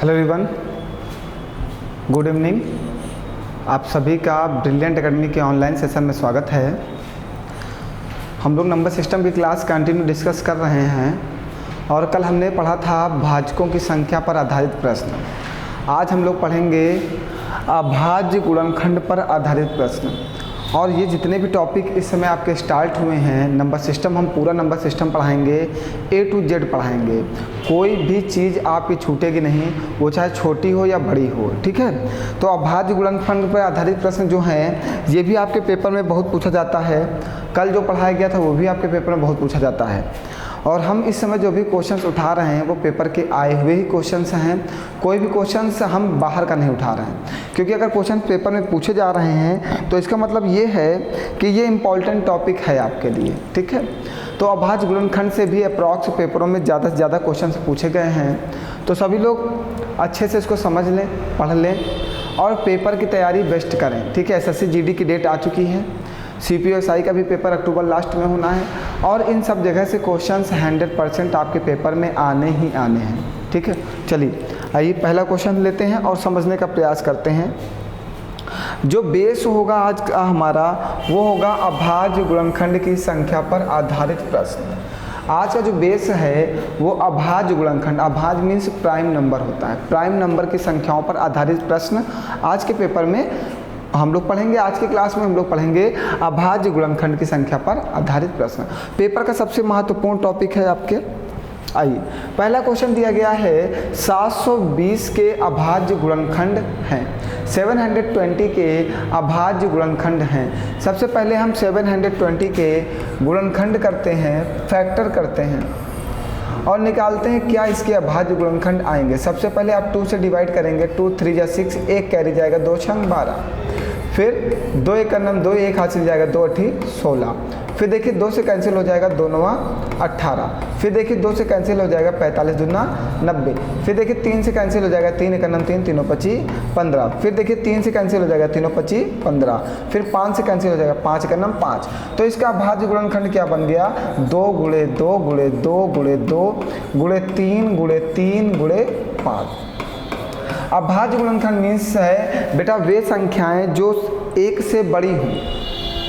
Hello everyone, good evening. आप सभी का ब्रिलियंट एकेडमी के ऑनलाइन सेशन में स्वागत है। हम लोग नंबर सिस्टम की क्लास कंटिन्यू डिस्कस कर रहे हैं और कल हमने पढ़ा था भाजकों की संख्या पर आधारित प्रश्न। आज हम लोग पढ़ेंगे अभाज्य गुणनखंड पर आधारित प्रश्न। और ये जितने भी टॉपिक इस समय आपके स्टार्ट हुए हैं, नंबर सिस्टम, हम पूरा नंबर सिस्टम पढ़ाएंगे, A to Z पढ़ाएंगे। कोई भी चीज़ आपकी छूटेगी नहीं, वो चाहे छोटी हो या बड़ी हो, ठीक है। तो अभाज्य गुणनखंड पर आधारित प्रश्न जो हैं, ये भी आपके पेपर में बहुत पूछा जाता है। कल जो पढ़ाया गया था वो भी आपके पेपर में बहुत पूछा जाता है। और हम इस समय जो भी क्वेश्चंस उठा रहे हैं वो पेपर के आए हुए ही क्वेश्चंस हैं। कोई भी क्वेश्चंस हम बाहर का नहीं उठा रहे हैं, क्योंकि अगर क्वेश्चन पेपर में पूछे जा रहे हैं तो इसका मतलब ये है कि ये इम्पॉर्टेंट टॉपिक है आपके लिए, ठीक है। तो अभाज्य गुणनखंड से भी अप्रॉक्स पेपरों में ज़्यादा से ज़्यादा क्वेश्चन पूछे गए हैं, तो सभी लोग अच्छे से इसको समझ लें, पढ़ लें और पेपर की तैयारी बेस्ट करें, ठीक है। SSC GD की डेट आ चुकी है, CPSI का भी पेपर अक्टूबर लास्ट में होना है और इन सब जगह से क्वेश्चंस 100% आपके पेपर में आने ही आने हैं, ठीक है। चलिए आइए पहला क्वेश्चन लेते हैं और समझने का प्रयास करते हैं। जो बेस होगा आज का हमारा, वो होगा अभाज्य गुणनखंड की संख्या पर आधारित प्रश्न। आज का जो बेस है वो अभाज्य गुणनखंड, अभाज्य मीन्स प्राइम नंबर होता है, प्राइम नंबर की संख्याओं पर आधारित प्रश्न आज के पेपर में हम लोग पढ़ेंगे। आज की क्लास में हम लोग पढ़ेंगे अभाज्य गुणनखंड की संख्या पर आधारित प्रश्न। पेपर का सबसे महत्वपूर्ण टॉपिक है आपके। आइए पहला क्वेश्चन दिया गया है 720 के अभाज्य गुणनखंड हैं, 720 के अभाज्य गुणनखंड हैं। सबसे पहले हम 720 के गुणनखंड करते हैं, फैक्टर करते हैं और निकालते हैं क्या इसके अभाज्य गुणनखंड आएंगे। सबसे पहले आप 2 से डिवाइड करेंगे, 2 3 जा 6, 1 कैरी जाएगा, 2 छंग 12, फिर 2 1 नम 2, 1 हासिल जाएगा, 2 8 16, फिर देखिए 2 से कैंसिल हो जाएगा, 2 9 18, फिर देखिए 2 से कैंसिल हो जाएगा, 45 दूना 90, फिर देखिए 3 से कैंसिल हो जाएगा, 3 1 नम 3, 3 25 15, फिर देखिए 3 से कैंसिल हो जाएगा, 3 25 15, फिर 5 से कैंसिल हो जाएगा, 5 1 नम 5। तो इसका अभाज्य गुणनखंड क्या बन गया? 2 गुणे 2 गुणे 2 गुणे 2 गुणे 3 गुणे 3 गुणे 5। अभाज्य गुणनखंड मीन्स है बेटा वे संख्याएं जो 1 से बड़ी हों।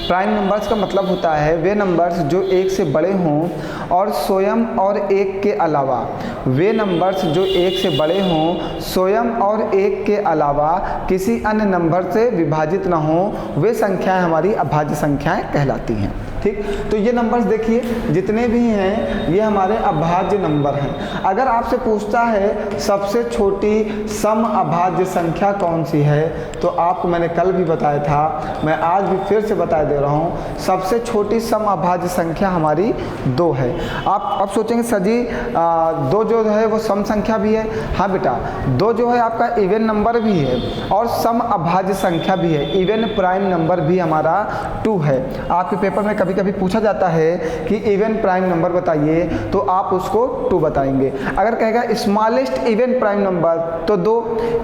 प्राइम नंबर्स का मतलब होता है वे नंबर्स जो 1 से बड़े हों और स्वयं और 1 के अलावा, वे नंबर्स जो 1 से बड़े हों, स्वयं और 1 के अलावा किसी अन्य नंबर से विभाजित ना हो, वे संख्याएं हमारी अभाज्य संख्याएं कहलाती हैं, ठीक। तो ये नंबर्स देखिए जितने भी हैं ये हमारे अभाज्य नंबर हैं। अगर आपसे पूछता है सबसे छोटी सम अभाज्य संख्या कौन सी है, तो आपको मैंने कल भी बताया था, मैं आज भी फिर से बता दे रहा हूँ, सबसे छोटी सम अभाज्य संख्या हमारी 2 है। आप सोचेंगे सर जी 2 जो है वो सम संख्या भी है। हाँ बेटा, 2 जो है आपका इवन नंबर भी है और सम अभाज्य संख्या भी है, इवन प्राइम नंबर भी हमारा 2 है। आपके पेपर में कभी पूछा जाता है कि इवन प्राइम नंबर बताइए, तो आप उसको 2 बताएंगे। अगर कहेगा स्मॉलेस्ट इवन प्राइम नंबर तो 2,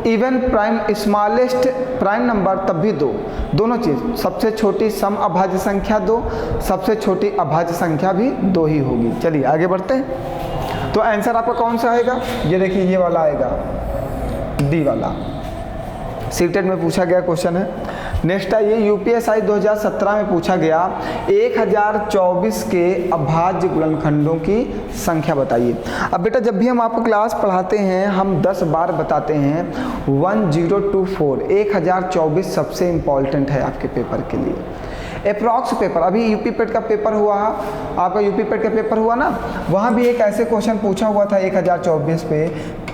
even prime smallest prime number तब भी 2, दोनों चीज़। सबसे छोटी सम अभाज्य संख्या 2, सबसे छोटी अभाज्य संख्या भी 2 ही होगी। चलिए आगे बढ़ते हैं। तो आंसर आपका कौन सा आएगा? ये देखिए ये वाला आएगा, डी वाला। सीटेट में पूछा गया क्वेश्चन है। नेक्स्ट है ये UPSI 2017 में पूछा गया 1024 के अभाज्य गुणनखंडों की संख्या बताइए। अब बेटा जब भी हम आपको क्लास पढ़ाते हैं हम 10 बार बताते हैं 1024, 1024 सबसे इम्पॉर्टेंट है आपके पेपर के लिए। अप्रॉक्स पेपर, अभी यूपी पेट का पेपर हुआ, आपका यूपी पेट का पेपर हुआ ना, वहाँ भी एक ऐसे क्वेश्चन पूछा हुआ था 1024 पे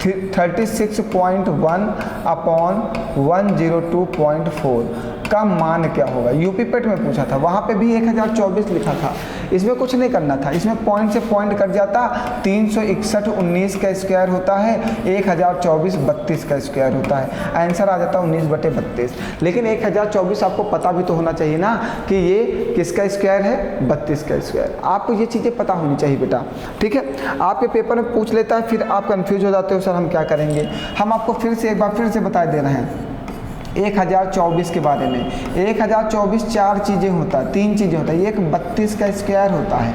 36.1 अपॉन 102.4 का मान क्या होगा। यूपी पेट में पूछा था, वहाँ पे भी 1024 लिखा था। इसमें कुछ नहीं करना था, इसमें पॉइंट से पॉइंट कट जाता, 361 19 का स्क्वायर होता है, 1024 32 का स्क्वायर होता है, आंसर आ जाता 19/32। लेकिन 1024 आपको पता भी तो होना चाहिए ना कि ये किसका स्क्वायर है, 32 का स्क्वायर। आपको ये चीज़ें पता होनी चाहिए बेटा, ठीक है। आपके पेपर में पूछ लेता है, फिर आप कंफ्यूज हो जाते हो सर हम क्या करेंगे। हम आपको फिर से एक बार फिर से बता दे रहे हैं 1024 के बारे में। 1024 4 चीज़ें होता है, 3 चीज़ें होता है। एक 32 का स्क्वायर होता है,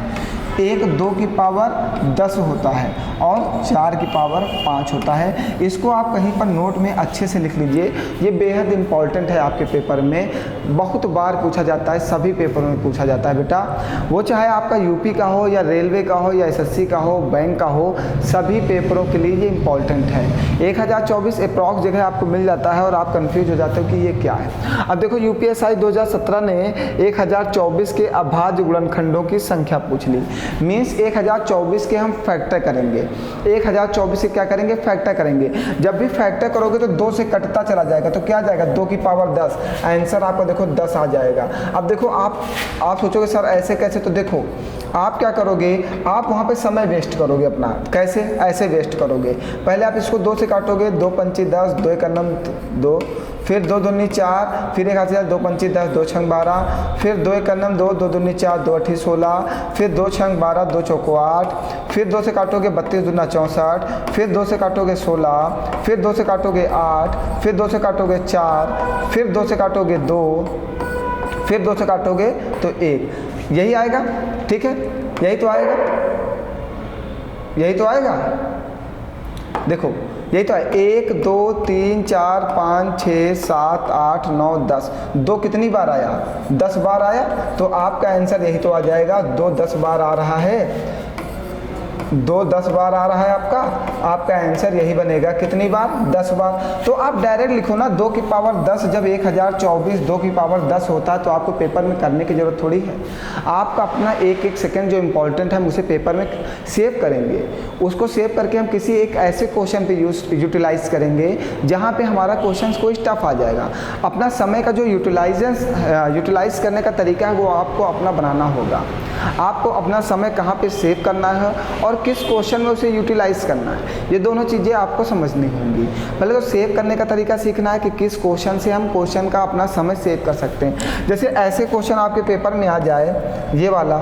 1 2 की पावर 10 होता है और 4 की पावर 5 होता है। इसको आप कहीं पर नोट में अच्छे से लिख लीजिए, ये बेहद इंपॉर्टेंट है आपके पेपर में, बहुत बार पूछा जाता है, सभी पेपरों में पूछा जाता है बेटा, वो चाहे आपका यूपी का हो या रेलवे का हो या एसएससी का हो, बैंक का हो, सभी पेपरों के लिए ये इंपॉर्टेंट है। 1024 अप्रॉक्स जगह आपको मिल जाता है और आप कंफ्यूज हो जाते हो कि ये क्या है। अब देखो यूपीएसआई 2017 ने 1024 के अभाज्य गुणनखंडों की संख्या पूछ ली, मीन्स 1024 के हम फैक्टर करेंगे, 1024 से क्या करेंगे, फैक्टर करेंगे। जब भी फैक्टर करोगे तो 2 से कटता चला जाएगा, तो क्या जाएगा, 2 की पावर 10, आंसर आपका देखो 10 आ जाएगा। अब देखो आप सोचोगे सर ऐसे कैसे, तो देखो आप क्या करोगे, आप वहाँ पे समय वेस्ट करोगे अपना, कैसे, ऐसे वेस्ट करोगे। पहले आप इसको 2 से काटोगे, 2 पंची 10, 2 एक 2, फिर 2 दूनी 4, फिर 1 हाथ 2 पंची 10, 2 छंग 12, फिर 2 एक 2, 2 दूनी 4, 2 अठी 16, फिर 2 छंग 12, 2 चौको 8, फिर 2 से काटोगे 32 दूना 64, फिर 2 से काटोगे 16, फिर 2 से काटोगे 8, फिर 2 से काटोगे 4, फिर 2 से काटोगे 2, फिर 2 से काटोगे तो 1, यही आएगा, ठीक है, यही तो आएगा, यही तो आएगा, देखो यही तो है। 1 2 3 4 5 6 7 8 9 10, 2 कितनी बार आया, 10 बार आया, तो आपका आंसर यही तो आ जाएगा, 2 10 बार आ रहा है, 2 10 बार आ रहा है आपका आंसर यही बनेगा, कितनी बार, 10 बार। तो आप डायरेक्ट लिखो ना 2 की पावर 10, जब 1024 2 की पावर 10 होता है तो आपको पेपर में करने की ज़रूरत थोड़ी है। आपका अपना एक एक सेकंड जो इम्पोर्टेंट है हम उसे पेपर में सेव करेंगे, उसको सेव करके हम किसी एक ऐसे क्वेश्चन पे यूटिलाइज करेंगे जहाँ पे हमारा क्वेश्चन कोई टफ आ जाएगा। अपना समय का जो यूटिलाइज करने का तरीका है वो आपको अपना बनाना होगा, आपको अपना समय कहाँ पे सेव करना है और किस क्वेश्चन में उसे यूटिलाइज करना है, ये दोनों चीज़ें आपको समझनी होंगी। पहले तो सेव करने का तरीका सीखना है कि किस क्वेश्चन से हम क्वेश्चन का अपना समय सेव कर सकते हैं। जैसे ऐसे क्वेश्चन आपके पेपर में आ जाए ये वाला,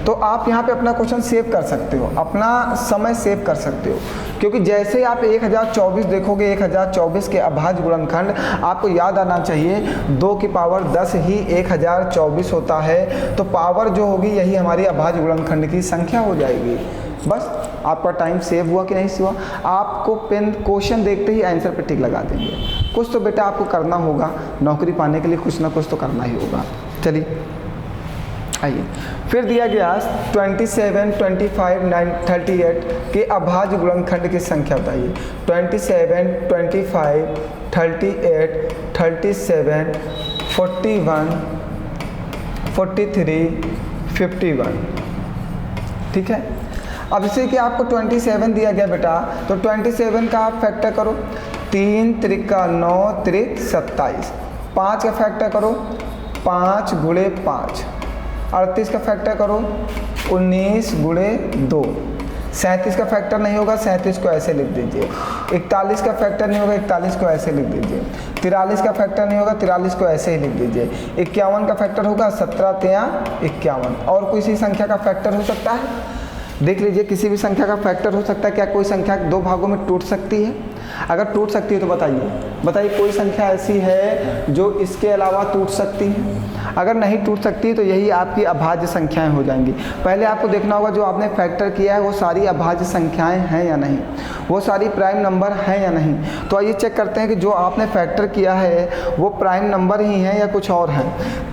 तो आप यहाँ पे अपना क्वेश्चन सेव कर सकते हो, अपना समय सेव कर सकते हो, क्योंकि जैसे आप 1024 देखोगे, 1024 के अभाज्य गुणनखंड आपको याद आना चाहिए, 2 की पावर 10 ही 1024 होता है, तो पावर जो होगी यही हमारी अभाज्य गुणनखंड की संख्या हो जाएगी। बस आपका टाइम सेव हुआ कि नहीं हुआ, आपको पेन क्वेश्चन देखते ही आंसर पे टिक लगा देंगे। कुछ तो बेटा आपको करना होगा, नौकरी पाने के लिए कुछ ना कुछ तो करना ही होगा। चलिए आइए, फिर दिया गया 27, 25, 38 के अभाज्य गुणनखंड की संख्या बताइए। 27, 25, 38, 37, 41, 43, 51, ठीक है। अब इसे कि आपको 27 दिया गया बेटा, तो 27 का आप फैक्टर करो, 3 त्रिका 9 त्रिक 27, 5 का फैक्टर करो, 5 गुणे 5, 38 का फैक्टर करो, 19 गुणे 2, 37 का फैक्टर नहीं होगा, 37 को ऐसे लिख दीजिए, 41 का फैक्टर नहीं होगा, 41 को ऐसे लिख दीजिए, 43 का फैक्टर नहीं होगा, 43 को ऐसे ही लिख दीजिए, 51 का फैक्टर होगा, 17 तिया 51। और किसी संख्या का फैक्टर हो सकता है, देख लीजिए किसी भी संख्या का फैक्टर हो सकता है। क्या कोई संख्या 2 भागों में टूट सकती है? अगर टूट सकती है तो बताइए कोई संख्या ऐसी है जो इसके अलावा टूट सकती है? अगर नहीं टूट सकती तो यही आपकी अभाज्य संख्याएं हो जाएंगी। पहले आपको देखना होगा जो आपने फैक्टर किया है वो सारी अभाज्य संख्याएं हैं या नहीं, वो सारी प्राइम नंबर हैं या नहीं। तो आइए चेक करते हैं कि जो आपने फैक्टर किया है वो प्राइम नंबर ही हैं या कुछ और हैं।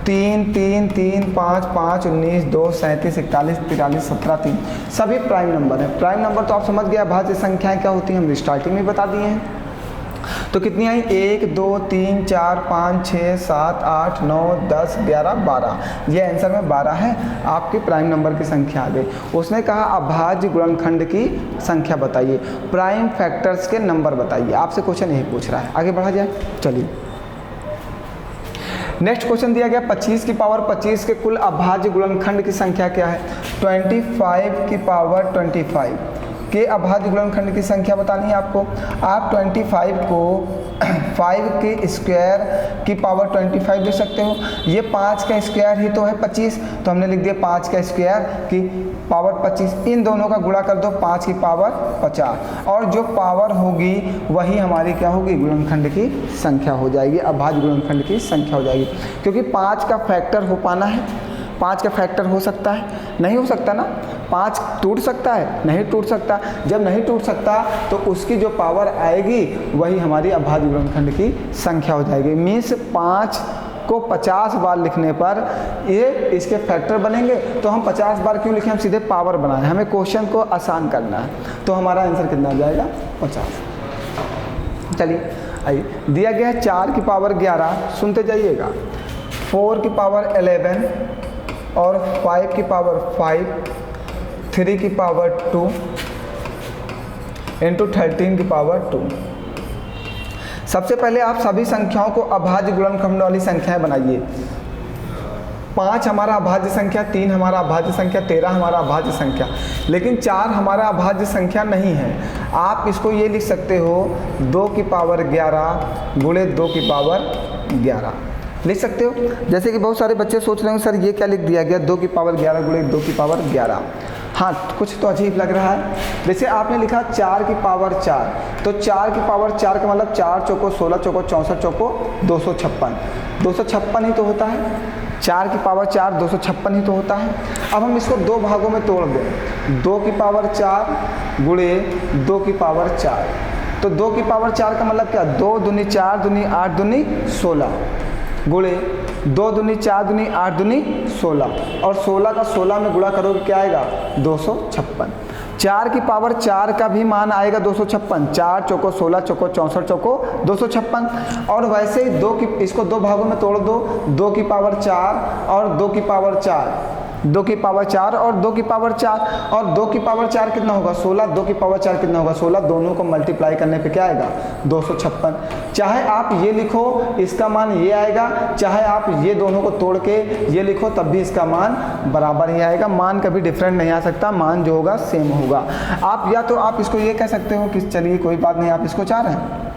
3 3 3 5 5 19 2 37 41 43 17 3 सभी प्राइम नंबर हैं। प्राइम नंबर तो आप समझ गए अभाज्य संख्याएं क्या होती हैं, हम स्टार्टिंग में बता दिए हैं। तो कितनी आई? 1 2 3 4 5 6 7 8 9 10 11 12। ये आंसर में 12 है, आपके प्राइम नंबर की संख्या आ गई। उसने कहा अभाज्य गुणनखंड की संख्या बताइए, प्राइम फैक्टर्स के नंबर बताइए। आपसे क्वेश्चन यही पूछ रहा है, आगे बढ़ा जाए। चलिए नेक्स्ट क्वेश्चन दिया गया 25 की पावर 25 के कुल अभाज्य गुणनखंड की संख्या क्या है? 25 की पावर 25 के अभाज्य गुणनखंड की संख्या बतानी है आपको। आप 25 को 5 के स्क्वायर की पावर 25 लिख सकते हो। ये 5 का स्क्वायर ही तो है 25, तो हमने लिख दिया 5 का स्क्वायर की पावर 25। इन दोनों का गुणा कर दो 5 की पावर 50, और जो पावर होगी वही हमारी क्या होगी? गुणनखंड की संख्या हो जाएगी, अभाज्य गुणनखंड की संख्या हो जाएगी। क्योंकि 5 का फैक्टर हो पाना है, 5 का फैक्टर हो सकता है? नहीं हो सकता ना। 5 टूट सकता है? नहीं टूट सकता। जब नहीं टूट सकता तो उसकी जो पावर आएगी वही हमारी अभाज्य गुणनखंड की संख्या हो जाएगी। मीन्स 5 को 50 बार लिखने पर ये इसके फैक्टर बनेंगे। तो हम 50 बार क्यों लिखें, हम सीधे पावर बनाएं, हमें क्वेश्चन को आसान करना है। तो हमारा आंसर कितना हो जाएगा? 50। चलिए आइए, दिया गया है 4 की पावर 11, सुनते जाइएगा, 4 की पावर 11 और 5 की पावर 5, 3 की पावर 2 इंटू 13 की पावर 2। सबसे पहले आप सभी संख्याओं को अभाज्य गुणनखंड वाली संख्याएं बनाइए। 5 हमारा अभाज्य संख्या, 3 हमारा अभाज्य संख्या, 13 हमारा अभाज्य संख्या, लेकिन 4 हमारा अभाज्य संख्या नहीं है। आप इसको ये लिख सकते हो 2 की पावर 11 गुणे 2 की पावर 11 लिख सकते हो। जैसे कि बहुत सारे बच्चे सोच रहे हो सर ये क्या लिख दिया गया, 2 की पावर 11 गुणे 2 की पावर 11। हाँ, कुछ तो अजीब लग रहा है। जैसे आपने लिखा 4 की पावर 4, तो 4 की पावर 4 का मतलब 4 चौको 16 चौको 64 चौको 256, 256 ही तो होता है। 4 की पावर 4 256 ही तो होता है। अब हम इसको 2 भागों में तोड़ दें, 2 की पावर 4 गुणे 2 की पावर 4। तो 2 की पावर 4 का मतलब क्या, 2 दूनी 4 दूनी 8 दूनी 16 गुणे 2 दूनी 4 दूनी 8 दूनी 16 और 16 का 16 में गुणा करोगे क्या आएगा, 256। 4 की पावर 4 का भी मान आएगा 256, 4 चौको 16 चौको 64 चौको 256। और वैसे ही 2 की, इसको 2 भागों में तोड़ दो, 2 की पावर 4 और 2 की पावर 4, 2 की पावर 4 और 2 की पावर 4, और 2 की पावर 4 कितना होगा 16, 2 की पावर 4 कितना होगा 16, दोनों को मल्टीप्लाई करने पे क्या आएगा 256। चाहे आप ये लिखो इसका मान ये आएगा, चाहे आप ये दोनों को तोड़ के ये लिखो तब भी इसका मान बराबर ही आएगा। मान कभी डिफरेंट नहीं आ सकता, मान जो होगा सेम होगा। आप या तो आप इसको ये कह सकते हो कि चलिए कोई बात नहीं, आप इसको 4 हैं,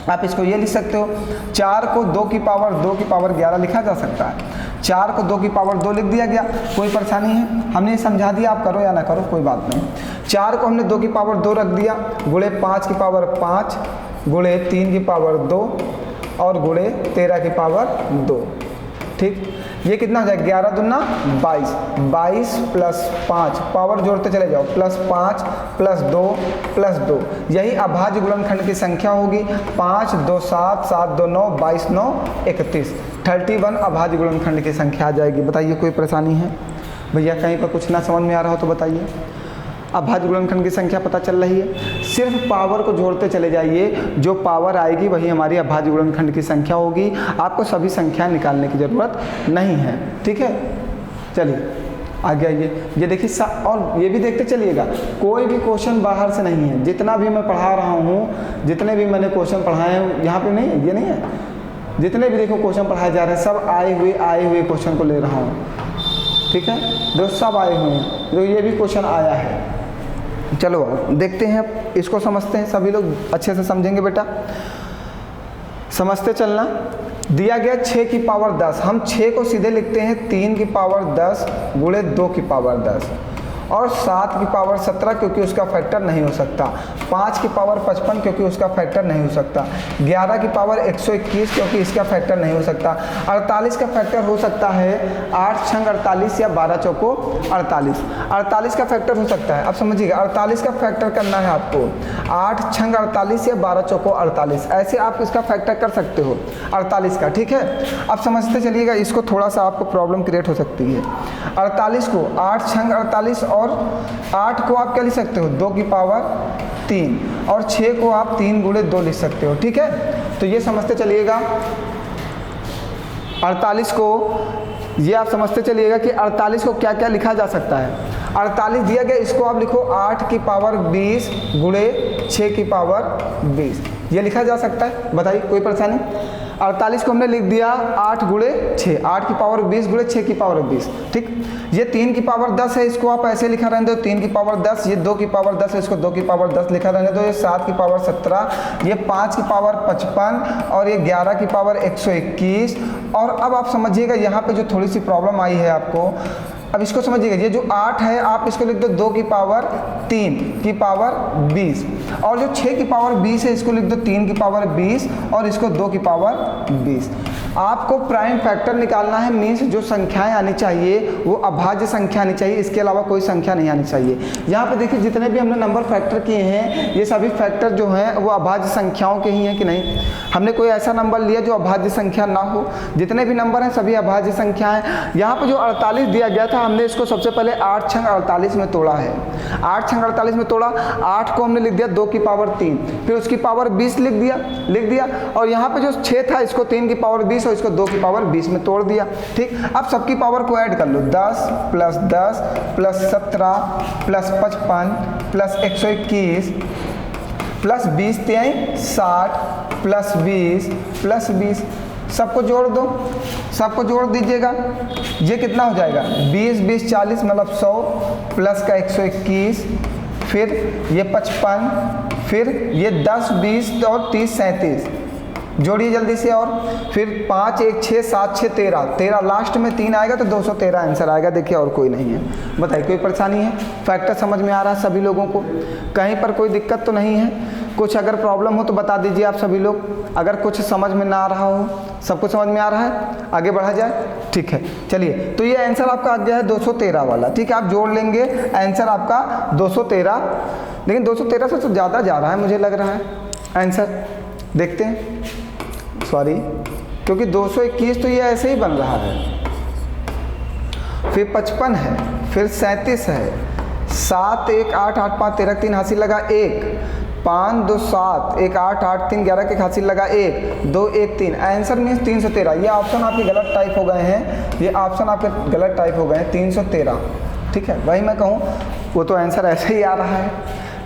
आप इसको ये लिख सकते हो 4 को 2 की पावर 11 लिखा जा सकता है। 4 को 2 की पावर 2 लिख दिया गया, कोई परेशानी है, हमने समझा दिया, आप करो या ना करो कोई बात नहीं। 4 को हमने 2 की पावर 2 रख दिया, गुणे 5 की पावर 5 गुणे 3 की पावर 2 और गुणे 13 की पावर 2। ठीक, ये कितना हो जाएगा 11 दूना 22, 22 प्लस 5, पावर जोड़ते चले जाओ, प्लस 5 प्लस 2 प्लस 2, यही अभाज्य गुणनखंड की संख्या होगी। 5 2 7 7 2 9 22 9 31, 31 अभाज्य गुणनखंड की संख्या आ जाएगी। बताइए कोई परेशानी है भैया, कहीं पर कुछ ना समझ में आ रहा हो तो बताइए। अभाज्य गुणनखंड की संख्या पता चल रही है, सिर्फ पावर को जोड़ते चले जाइए, जो पावर आएगी वही हमारी अभाज्य गुणनखंड की संख्या होगी। आपको सभी संख्याएं निकालने की ज़रूरत नहीं है। ठीक है, चलिए आगे आइए। ये देखिए और ये भी देखते चलिएगा, कोई भी क्वेश्चन बाहर से नहीं है। जितना भी मैं पढ़ा रहा हूँ, जितने भी मैंने क्वेश्चन पढ़ाए हैं यहाँ पे नहीं है, ये नहीं है, जितने भी देखो क्वेश्चन पढ़ाए जा रहे हैं सब आए हुए क्वेश्चन को ले रहा हूँ। ठीक है, जो सब आए हुए हैं, जो ये भी क्वेश्चन आया है। चलो देखते हैं, इसको समझते हैं, सभी लोग अच्छे से समझेंगे बेटा, समझते चलना। दिया गया 6 की पावर 10, हम 6 को सीधे लिखते हैं 3 की पावर 10 गुणे 2 की पावर 10 और 7 की पावर 17 क्योंकि उसका फैक्टर नहीं हो सकता, 5 की पावर 55 क्योंकि उसका फैक्टर नहीं हो सकता, 11 की पावर 121 क्योंकि इसका फैक्टर नहीं हो सकता, 48 का फैक्टर हो सकता है 8 छंग 48 या 12 चौको 48, 48 का फैक्टर हो सकता है। अब समझिएगा 48 का फैक्टर करना है आपको, 8 छंग 48 या 12 चौको 48, ऐसे आप इसका फैक्टर कर सकते हो 48 का। ठीक है, अब समझते चलिएगा, इसको थोड़ा सा आपको प्रॉब्लम क्रिएट हो सकती है। 48 को 8 छंग 48 और 8 को आप क्या लिख सकते हो 2 की पावर 3 और 6 को आप 3 गुणे 2 लिख सकते हो। ठीक है, तो ये समझते चलिएगा 48 को, ये आप समझते चलिएगा कि 48 को क्या क्या लिखा जा सकता है। 48 दिया गया, इसको आप लिखो 8 की पावर 20 गुणे 6 की पावर 20, ये लिखा जा सकता है। बताइए कोई परेशानी। 48 को हमने लिख दिया 8 गुणे 6, 8 की पावर 20 गुणे 6 की पावर 20। ठीक, ये 3 की पावर 10 है, इसको आप ऐसे लिखा रहने दो 3 की पावर 10, ये 2 की पावर 10 है, इसको 2 की पावर 10 लिखा रहने दो, ये 7 की पावर 17, ये 5 की पावर 55 और ये 11 की पावर 121। और अब आप समझिएगा यहाँ पे जो थोड़ी सी प्रॉब्लम आई है आपको, अब इसको समझिएगा, ये जो 8 है आप इसको लिख दो 2 की पावर 3 की पावर 20 और जो 6 की पावर 20 है इसको लिख दो 3 की पावर 20 और इसको 2 की पावर 20। आपको प्राइम फैक्टर निकालना है, मीन्स जो संख्याएं आनी चाहिए वो अभाज्य संख्या आनी चाहिए, इसके अलावा कोई संख्या नहीं आनी चाहिए। यहाँ पे देखिए जितने भी हमने नंबर फैक्टर किए हैं ये सभी फैक्टर जो हैं वो अभाज्य संख्याओं के ही हैं कि नहीं। हमने कोई ऐसा नंबर लिया जो अभाज्य संख्या ना हो, जितने भी नंबर हैं सभी अभाज्य संख्या हैं। यहाँ पे जो 48 दिया गया था हमने इसको सबसे पहले 8 छंग 48 में तोड़ा है, 8 छंग 48 में तोड़ा, 8 को हमने लिख दिया 2 की पावर 3, फिर उसकी पावर 20 लिख दिया और यहाँ पे जो 6 था इसको 3 की पावर 20 और इसको 2 की पावर 20 में तोड़ दिया। ठीक, अब सबकी पावर को ऐड कर लो, 10 plus 10 plus 17 plus 55 plus 121 plus 20 तिहाई 60 प्लस 20 प्लस 20, सबको जोड़ दो, सबको जोड़ दीजिएगा, ये कितना हो जाएगा 20 20 40 मतलब 100 प्लस का 121, फिर ये 55, फिर ये 10 20 और 30 37, जोड़िए जल्दी से, और फिर 5 1 6 7 6 13 लास्ट में 3 आएगा तो 213 आंसर आएगा। देखिए और कोई नहीं है। बताइए कोई परेशानी है? फैक्टर समझ में आ रहा है सभी लोगों को? कहीं पर कोई दिक्कत तो नहीं है? कुछ अगर प्रॉब्लम हो तो बता दीजिए आप सभी लोग, अगर कुछ समझ में ना आ रहा हो। सब कुछ समझ में आ रहा है? आगे बढ़ा जाए, ठीक है। चलिए, तो ये आंसर आपका आ गया है 213 वाला। ठीक है, आप जोड़ लेंगे, आंसर आपका 213, लेकिन 213 से तो ज़्यादा जा रहा है मुझे लग रहा है आंसर। देखते हैं, सॉरी, क्योंकि 221 तो ये ऐसे ही बन रहा है, फिर 55 है, फिर 37 है, 7 1 8 8 5 13 3 हासिल लगा 1, 5 2 7 1 8 8 3 11 के हासिल लगा 1 2 1 3, आंसर मीन्स 313। ये ऑप्शन आपके गलत टाइप हो गए हैं, ये ऑप्शन आपके गलत टाइप हो गए हैं, 313। ठीक है, वही मैं कहूँ, वो तो आंसर ऐसे ही आ रहा है,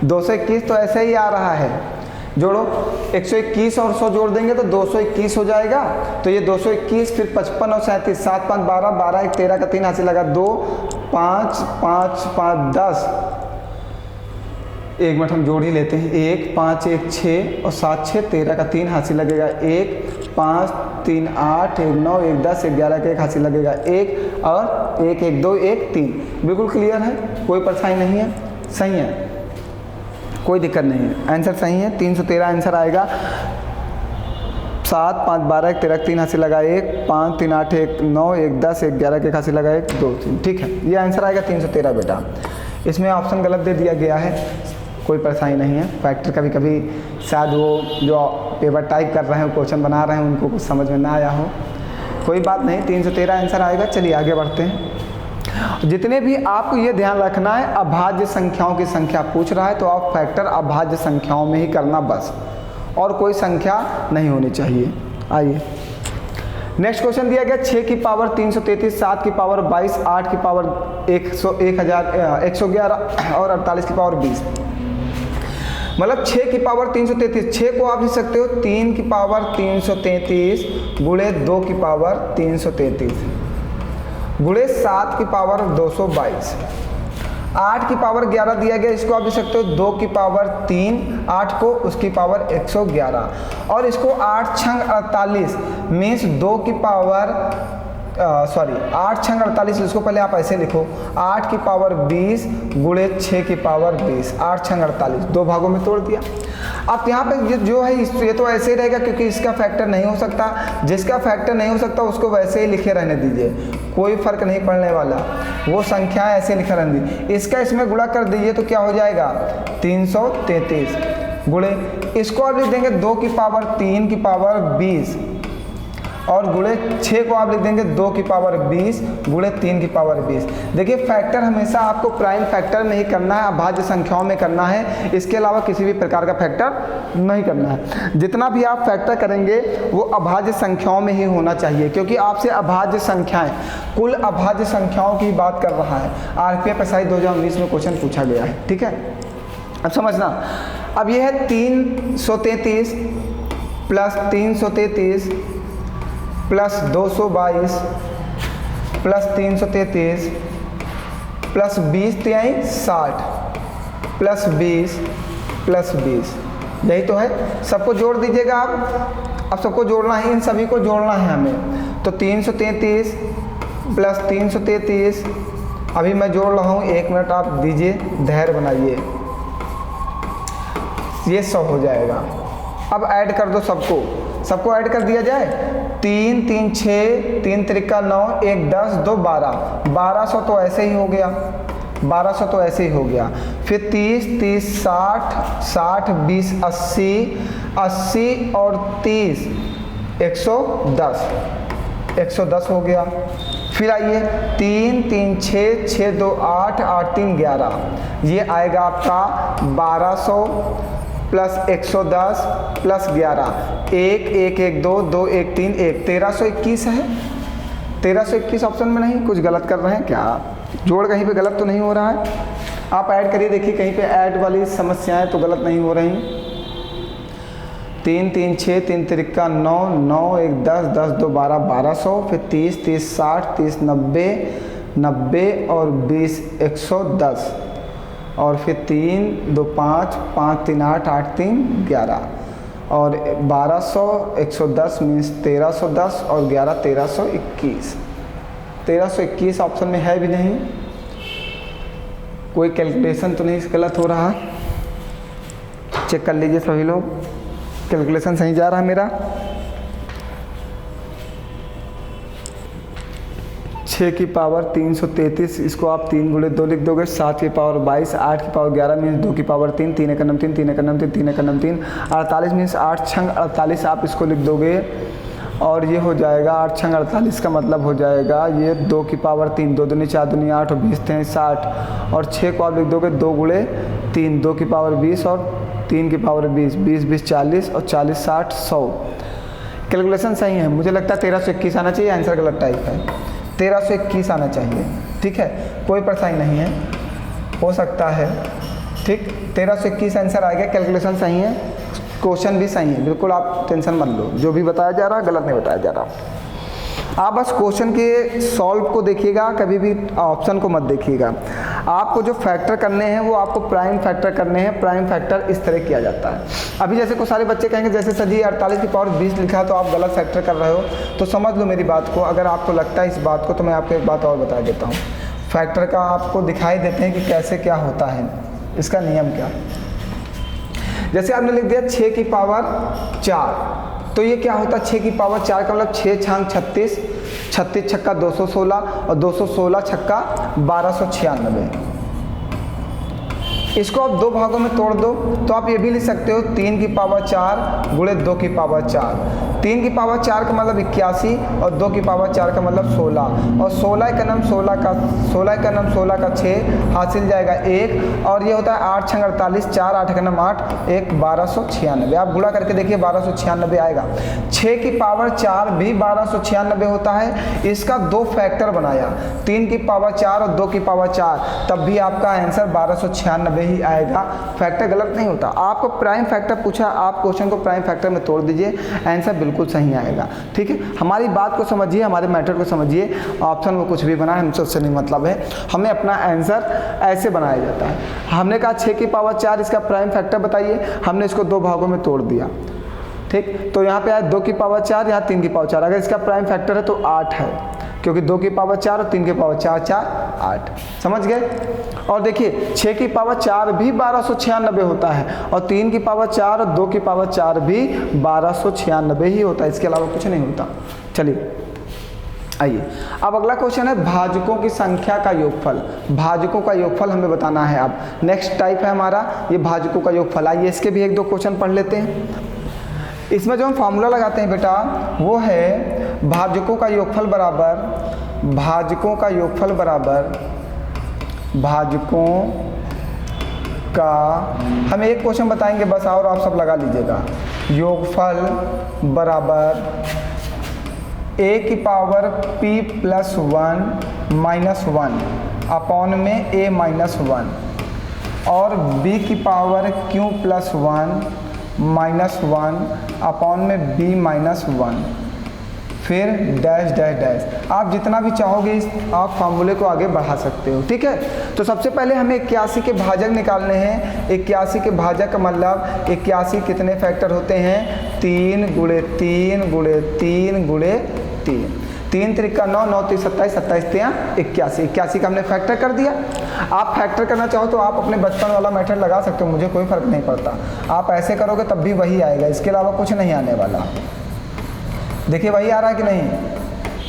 221 तो ऐसे ही आ रहा है। जोड़ो, 121 और 100 जोड़ देंगे तो 221 हो जाएगा, तो ये 221, फिर 55 और 37, 7 5 12 12 1 13 का 3 हासिल लगा 2 5 5 5 10, एक मिनट हम जोड़ ही लेते हैं, 1 5 1 6 और 7 6 13 का 3 हासिल लगेगा 1 5 3 8 1 9 1 10 11 का 1 हासिल लगेगा 1 और 1 1 2 1 3। बिल्कुल क्लियर है, कोई परेशानी नहीं है, सही है, कोई दिक्कत नहीं है, आंसर सही है, 313 आंसर आएगा। 7 5 12 1 13 3 हासिल लगा 1 5 3 8 1 9 1 10 1 11 के हासिल लगा 1 2 3। ठीक है, ये आंसर आएगा 313 बेटा। इसमें ऑप्शन गलत दे दिया गया है, कोई परेशानी नहीं है। फैक्टर कभी कभी शायद वो जो पेपर टाइप कर रहे हैं, क्वेश्चन बना रहे हैं, उनको कुछ समझ में ना आया हो, कोई बात नहीं, 313 आंसर आएगा। चलिए आगे बढ़ते हैं। जितने भी आपको ये ध्यान रखना है, अभाज्य संख्याओं की संख्या पूछ रहा है तो आप फैक्टर अभाज्य संख्याओं में ही करना बस, और कोई संख्या नहीं होनी चाहिए। आइए नेक्स्ट क्वेश्चन दिया गया, 6 की पावर 333, 7 की पावर 22, 8 की पावर 111 और 48 की पावर 20। मतलब 6 की पावर 333, 6 को आप लिख सकते हो 3 की पावर 333 गुणे 2 की पावर 333 गुणे 7 की पावर 222, 8 की पावर 11 दिया गया, इसको आप लिख सकते हो 2 की पावर 3, 8 को उसकी पावर 111, और इसको 8 छंग 48 मीन्स 2 की पावर 8 छंग 48, इसको पहले आप ऐसे लिखो, 8 की पावर 20 गुणे 6 की पावर 20, 8 छंग 48, दो भागों में तोड़ दिया। अब यहाँ पे जो है ये तो ऐसे ही रहेगा, क्योंकि इसका फैक्टर नहीं हो सकता, जिसका फैक्टर नहीं हो सकता उसको वैसे ही लिखे रहने दीजिए, कोई फर्क नहीं पड़ने वाला, वो संख्या ऐसे लिखा रहने दीजिए। इसका इसमें गुणा कर दीजिए तो क्या हो जाएगा 333 गुणे, इसको आप लिख देंगे 2 की पावर 3 की पावर 20 और गुणे 6 को आप लिख देंगे 2 की पावर 20 गुणे 3 की पावर 20। देखिए फैक्टर हमेशा आपको प्राइम फैक्टर में ही करना है, अभाज्य संख्याओं में करना है, इसके अलावा किसी भी प्रकार का फैक्टर नहीं करना है। जितना भी आप फैक्टर करेंगे वो अभाज्य संख्याओं में ही होना चाहिए, क्योंकि आपसे अभाज्य संख्याएं, कुल अभाज्य संख्याओं की बात कर रहा है। RPF SI 2019 में क्वेश्चन पूछा गया है। ठीक है, अब समझना, अब यह है 333 प्लस 333 प्लस 222 प्लस 333 प्लस 20 तिहाई 60 प्लस 20 प्लस 20, यही तो है। सबको जोड़ दीजिएगा आप, अब सबको जोड़ना है, इन सभी को जोड़ना है हमें। तो 333 प्लस 333, अभी मैं जोड़ रहा हूँ, 1 मिनट आप दीजिए, धैर्य बनाइए, ये 100 हो जाएगा। अब ऐड कर दो, सबको ऐड कर दिया जाए। 3 3 6, 3 त्रिका 9, 1 10, 2 12, 1200 तो ऐसे ही हो गया, 1200 तो ऐसे ही हो गया। फिर 30 30 60, 60 20 80, 80 और 30 110, 110 हो गया। फिर आइए 3 3 6, 6 2 8, 8 3 11, ये आएगा आपका 1200 प्लस 110 प्लस 11, 1 1 1 2, 2 1 3 1, 1321 है। 1321 ऑप्शन में नहीं, कुछ गलत कर रहे हैं क्या? जोड़ कहीं पे गलत तो नहीं हो रहा है? आप ऐड करिए, देखिए कहीं पे ऐड वाली समस्याएं तो गलत नहीं हो रही। 3 3 6, 3 त्रिका 9, 9 1 10, 10 2 12, 1200, फिर 30 30 60, 30 90, 90 और 20 110, और फिर 3 2 5, 5 3 8, 8 3 11, और 1200 110 मीन्स 1310 और 11 1321। 1321 ऑप्शन में है भी नहीं, कोई कैलकुलेशन तो नहीं गलत हो रहा? चेक कर लीजिए सभी लोग, कैलकुलेशन सही जा रहा है मेरा। 6 की पावर 333, इसको आप 3 गुणे 2 लिख दोगे, 7 की पावर 22, 8 की पावर 11 मीन्स 2 की पावर 3, 3 एक नम 3, 3 एक नम 3, 3 एक नम 3, 48 मीन्स 8 छंग 48 आप इसको लिख दोगे, और ये हो जाएगा 8 छंग 48 का मतलब हो जाएगा ये 2 की पावर 3, 2 दूनी 4 दूनी 8 और 20 थे 60, और 6 को आप लिख दोगे 2 गुणे 3, 2 की पावर 20 और 3 की पावर 20, 20 20 40 और 40 60 100। कैलकुलेशन सही है, मुझे लगता है 1321 आना चाहिए, आंसर गलत टाइप है, 1321 आना चाहिए। ठीक है, कोई परेशानी नहीं है, हो सकता है। ठीक, 1321 आंसर आ गया, कैलकुलेशन सही है, क्वेश्चन भी सही है, बिल्कुल आप टेंशन मत लो, जो भी बताया जा रहा है गलत नहीं बताया जा रहा। आप बस क्वेश्चन के सॉल्व को देखिएगा, कभी भी ऑप्शन को मत देखिएगा। आपको जो फैक्टर करने हैं वो आपको प्राइम फैक्टर करने हैं, प्राइम फैक्टर इस तरह किया जाता है। अभी जैसे कुछ सारे बच्चे कहेंगे जैसे सर जी 48 की पावर 20 लिखा तो आप गलत फैक्टर कर रहे हो, तो समझ लो मेरी बात को। अगर आपको लगता है इस बात को तो मैं आपको एक बात और बता देता हूँ, फैक्टर का आपको दिखाई देते हैं कि कैसे क्या होता है, इसका नियम क्या। जैसे आपने लिख दिया 6 की पावर 4, तो ये क्या होता है 6 की पावर 4 का मतलब 6 छांग 36, 36 छक्का 216 और 216 छक्का 1296। इसको आप 2 भागों में तोड़ दो तो आप ये भी लिख सकते हो 3 की पावर 4 गुणे 2 की पावर 4। 3 की पावर 4 का मतलब 81 और 2 की पावर 4 का मतलब 16, और 16 का नाम 16 का 16 का 6 हासिल जाएगा 1, और ये होता है 8 छंग 48, 4 8 का नाम 8, 1 1296। आप गुणा करके देखिए 1296 आएगा। 6 की पावर 4 भी 1296 होता है, इसका 2 फैक्टर बनाया, 3 की पावर 4 और 2 की पावर 4, तब भी आपका आंसर 1296 ही आएगा, फैक्टर गलत नहीं होता। आपको प्राइम फैक्टर पूछा, आप क्वेश्चन को प्राइम फैक्टर में तोड़ दीजिए, आंसर बिल्कुल सही आएगा। ठीक है, हमारी बात को समझिए, हमारे मैटर को समझिए, ऑप्शन में कुछ भी बनाए हमसे उससे नहीं मतलब है, हमें अपना आंसर ऐसे बनाया जाता है। हमने कहा 6 की पावर 4 इसका प्राइम फैक्टर बताइए, हमने इसको 2 भागों में तोड़ दिया। ठीक, तो यहाँ पे आया 2 की पावर 4, यहाँ 3 की पावर 4, अगर इसका प्राइम फैक्टर है तो 8 है, क्योंकि 2 की पावर 4 और 3 की पावर 4 4 8, समझ गए। और देखिए 6 की पावर 4 भी 1296 होता है, और 3 की पावर 4 और 2 की पावर 4 भी 1296 ही होता है, इसके अलावा कुछ नहीं होता। चलिए आइए, अब अगला क्वेश्चन है भाजकों की संख्या का योगफल। भाजकों का योगफल हमें बताना है। अब नेक्स्ट टाइप है हमारा ये भाजकों का योगफल। आइए इसके भी 1-2 क्वेश्चन पढ़ लेते हैं। इसमें जो हम फॉर्मूला लगाते हैं बेटा वो है भाजकों का योगफल बराबर, भाजकों का योगफल बराबर, भाजकों का, हम एक क्वेश्चन बताएंगे बस और आप सब लगा लीजिएगा। योगफल बराबर a की पावर p + 1 - 1 अपॉन में a - 1, और b की पावर q + 1 - 1 अपॉन में b - 1, फिर डैश डैश डैश। आप जितना भी चाहोगे इस आप फार्मूले को आगे बढ़ा सकते हो। ठीक है, तो सबसे पहले हमें 81 के भाजक निकालने हैं। 81 के भाजक का मतलब 81 कितने फैक्टर होते हैं, 3 गुणे 3 गुणे 3 गुणे 3, 3 त्रिका 9, 9 3 27, 27 3 81, 81 का हमने फैक्टर कर दिया। आप फैक्टर करना चाहो तो आप अपने बचपन वाला मेथड लगा सकते हो, मुझे कोई फर्क नहीं पड़ता। आप ऐसे करोगे तब भी वही आएगा, इसके अलावा कुछ नहीं आने वाला। देखिए वही आ रहा है कि नहीं,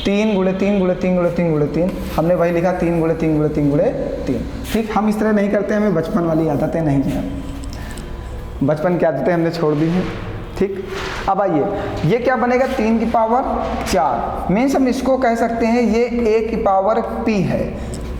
3 गुणे 3 गुणे 3 गुणे 3 गुणे 3, हमने वही लिखा 3 गुणे 3 गुणे 3 गुणे 3। ठीक, हम इस तरह नहीं करते, हमें बचपन वाली आदतें नहीं हैं, बचपन की आदतें हमने छोड़ दी हैं। ठीक, अब आइए ये क्या बनेगा, 3 की पावर 4, मीन्स हम इसको कह सकते हैं ये a की पावर p है।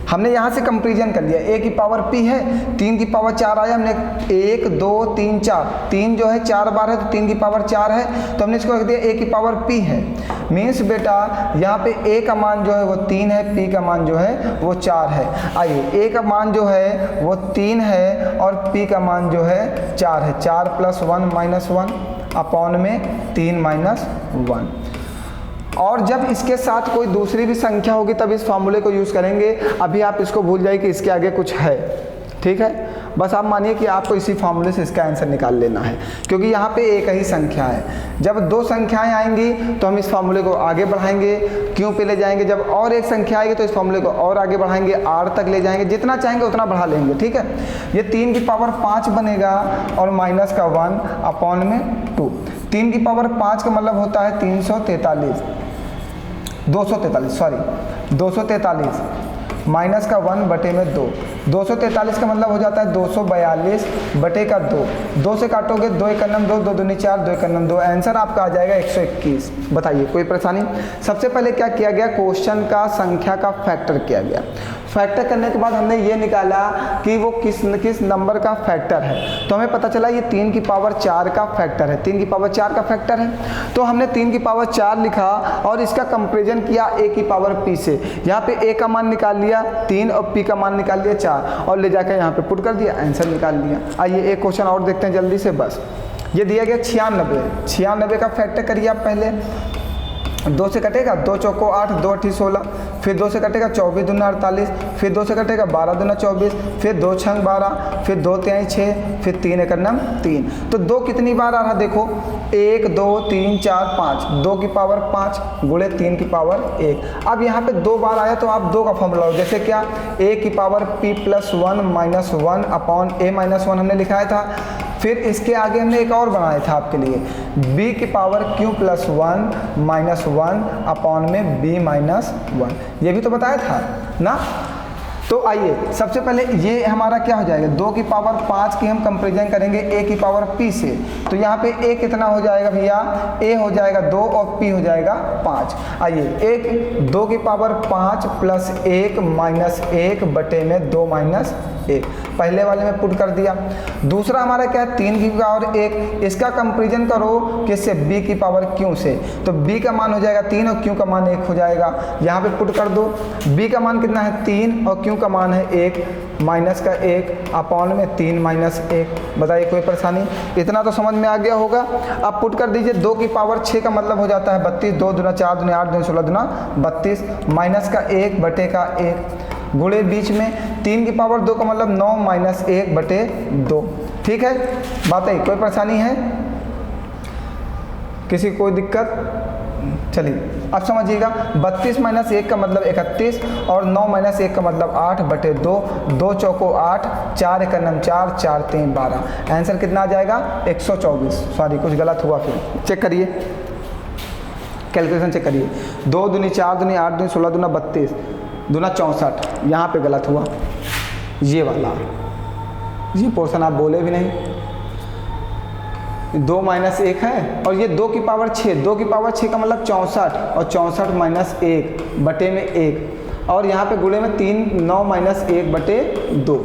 हमने यहाँ से कंपेरिजन कर लिया, a की पावर p है, 3 की पावर 4 आया, हमने 1 2 3 4, 3 जो है 4 बार है तो 3 की पावर 4 है, तो हमने इसको रख दिया a की पावर p है। मीन्स बेटा यहाँ पे a का मान जो है वो 3 है, p का मान जो है वो 4 है। आइए a का मान जो है वो 3 है और p का मान जो है 4 है, 4 + 1 - 1 अपॉन में 3 - 1। और जब इसके साथ कोई दूसरी भी संख्या होगी तब इस फार्मूले को यूज़ करेंगे। अभी आप इसको भूल जाइए कि इसके आगे कुछ है, ठीक है, बस आप मानिए कि आपको इसी फार्मूले से इसका आंसर निकाल लेना है, क्योंकि यहाँ पे एक ही संख्या है। जब 2 संख्याएं आएंगी तो हम इस फार्मूले को आगे बढ़ाएंगे, क्यों पे ले जाएंगे, जब और एक संख्या आएगी तो इस फार्मूले को और आगे बढ़ाएंगे, r तक ले जाएंगे, जितना चाहेंगे उतना बढ़ा लेंगे। ठीक है, ये 3 की पावर 5 बनेगा और माइनस का 1 अपॉन में 2। 3 की पावर 5 का मतलब होता है 243 माइनस का 1 बटे में 2, 243 का मतलब हो जाता है 242 बटे का 2, 2 से काटोगे 2 × 2 2 दूनी 4 2 × 2, आंसर आपका आ जाएगा 121। बताइए कोई परेशानी। सबसे पहले क्या किया गया, क्वेश्चन का संख्या का फैक्टर किया गया। फैक्टर करने के बाद हमने ये निकाला कि वो किस नंबर का फैक्टर है, तो हमें पता चला ये 3 की पावर 4 का फैक्टर है, 3 की पावर 4 का फैक्टर है। तो हमने 3 की पावर 4 लिखा और इसका कंपेरिजन किया a की पावर p से। यहाँ पे a का मान निकाल लिया 3 और p का मान निकाल लिया 4 और ले जाकर यहाँ पे पुट कर दिया, आंसर निकाल लिया। आइए एक क्वेश्चन और देखते हैं जल्दी से। बस ये दिया गया 96 का फैक्टर करिए आप पहले। 2 से कटेगा 2 चौको 8, 2 8 16, फिर 2 से कटेगा 24 दूना 48, फिर 2 से कटेगा 12 दूना 24, फिर 2 छंग 12, फिर 2 तिहाई 6, फिर 3 एक नम 3। तो 2 कितनी बार आ रहा देखो, 1 2 3 4 5, 2 की पावर 5 गुणे 3 की पावर 1। अब यहाँ पे 2 बार आया तो आप 2 का फॉर्मूला लो, जैसे क्या, a की पावर p + 1 - 1 अपॉन a - 1 हमने लिखाया था। फिर इसके आगे हमने एक और बनाया था आपके लिए, b की पावर q + 1 - 1 अपॉन में b - 1, ये भी तो बताया था ना। तो आइए सबसे पहले ये हमारा क्या हो जाएगा, 2 की पावर 5 की हम कंपेरिजन करेंगे a की पावर p से। तो यहाँ पे a कितना हो जाएगा भैया, a हो जाएगा 2 और p हो जाएगा 5। आइए 2 की पावर 5 + 1 - 1 बटे में 2 - 1, पहले वाले में पुट कर दिया। दूसरा हमारा क्या है, 3 की पावर 1, इसका कंपेरिजन करो किससे, b की पावर q से। तो b का मान हो जाएगा 3 और q का मान 1 हो जाएगा, यहाँ पे पुट कर दो। b का मान कितना है 3 और q का मान है 1, माइनस का 1 अपॉन में 3 - 1। बताइए कोई परेशानी, इतना तो समझ में आ गया होगा। अब पुट कर दीजिए, 2 की पावर 6 का मतलब हो जाता है 32, 2 दूना 4 दूना 8 दूना 16 दूना 32, माइनस का 1 बटे का 1 गुणे बीच में 3 की पावर 2 का मतलब 9 - 1 बटे 2। ठीक है, बात है, कोई परेशानी है, किसी कोई दिक्कत। चलिए अब समझिएगा, 32 - 1 का मतलब 31 और 9 - 1 का मतलब 8 बटे 2, 2 चौको 8, 4 एक नम 4, 4 3 12, आंसर कितना आ जाएगा 124। सॉरी कुछ गलत हुआ, फिर चेक करिए, कैलकुलेशन चेक करिए। 2 दूनी 4 दूनी 8 दूनी 16 दूना 32 दूना 64, यहाँ पे गलत हुआ, ये वाला, ये पोर्शन आप बोले भी नहीं। 2 - 1 है और ये 2 की पावर 6, 2 की पावर 6 का मतलब 64 और 64 - 1 बटे में 1 और यहाँ पे गुणे में 3, 9 - 1 बटे 2।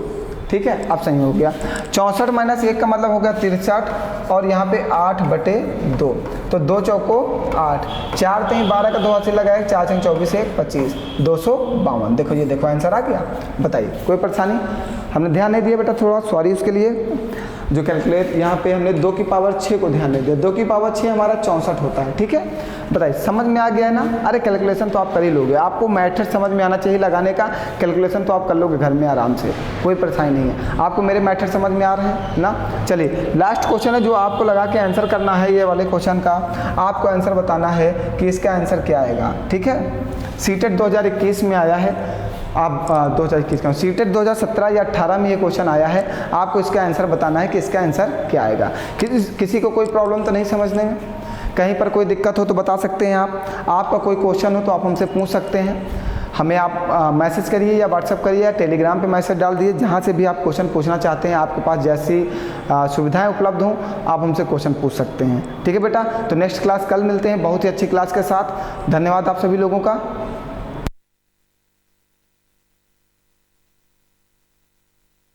ठीक है, अब सही हो गया। 64 - 1 का मतलब हो गया 63 और यहाँ पे 8 बटे 2, तो 2 चौको 8, 4 3 12 का 2 हाथ से लगाया, 4 6 24 1 25, 252। देखो ये देखो आंसर आ गया। बताइए कोई परेशानी, हमने ध्यान नहीं दिया बेटा, थोड़ा सॉरी उसके लिए। जो कैलकुलेट यहाँ पे हमने 2 की पावर 6 को ध्यान नहीं दिया, 2 की पावर 6 हमारा 64 होता है। ठीक है, बताइए समझ में आ गया है ना। अरे कैलकुलेशन तो आप कर ही लोगे, आपको मैथड समझ में आना चाहिए लगाने का, कैलकुलेशन तो आप कर लोगे घर में आराम से, कोई परेशानी नहीं है। आपको मेरे मैथड समझ में आ रहे हैं ना। चलिए लास्ट क्वेश्चन है जो आपको लगा के आंसर करना है, ये वाले क्वेश्चन का आपको आंसर बताना है कि इसका आंसर क्या आएगा। ठीक है, सीटेट 2021 में आया है, आप 2021 का, सीटेट 2017 या 18 में ये क्वेश्चन आया है, आपको इसका आंसर बताना है कि इसका आंसर क्या आएगा। किसी को कोई प्रॉब्लम तो नहीं समझने में, कहीं पर कोई दिक्कत हो तो बता सकते हैं आप। आपका कोई क्वेश्चन हो तो आप हमसे पूछ सकते हैं। हमें आप मैसेज करिए या व्हाट्सअप करिए या टेलीग्राम पे मैसेज डाल दिए, जहाँ से भी आप क्वेश्चन पूछना चाहते हैं, आपके पास जैसी सुविधाएं उपलब्ध हों आप हमसे क्वेश्चन पूछ सकते हैं। ठीक है बेटा, तो नेक्स्ट क्लास कल मिलते हैं बहुत ही अच्छी क्लास के साथ। धन्यवाद आप सभी लोगों का।